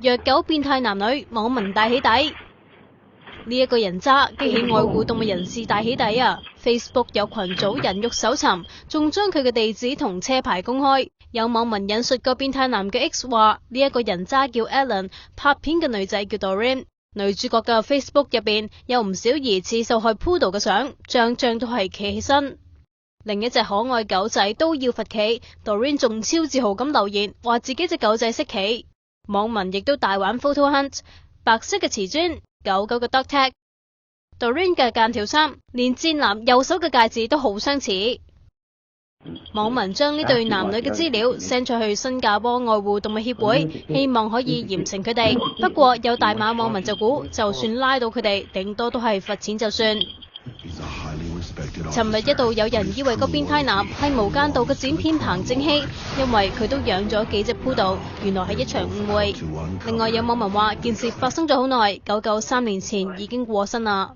虐狗變態男女，網民大起底。呢一個人渣激起愛護動物人士大起底啊 ！Facebook 有群組人肉搜尋，仲將佢嘅地址同車牌公開。有網民引述個變態男嘅 X 話：呢一個人渣叫 Alan， 拍片嘅女仔叫 Doreen。女主角嘅 Facebook 入邊有唔少疑似受害 Poodle 嘅相，張張都係企起身。另一隻可愛狗仔都要罰企 ，Doreen 仲超自豪咁留言，話自己隻狗仔識企。網民亦都大玩 Photo Hunt， 白色嘅瓷磚。狗狗嘅 dog tag，Doreen 嘅間條衫，連賤男右手嘅戒指都好相似。網民將呢對男女嘅資料 send 出去新加坡愛護動物協會，希望可以嚴懲佢哋。不過有大馬網民就估，就算拉到佢哋，頂多都係罰錢就算。尋日一度有人以為個變態男係無間道嘅剪片彭正熙，因為佢都養咗幾隻 Poodle， 原來係一場誤會。另外有網民話件事發生咗好耐，狗狗3年前已經過身啦。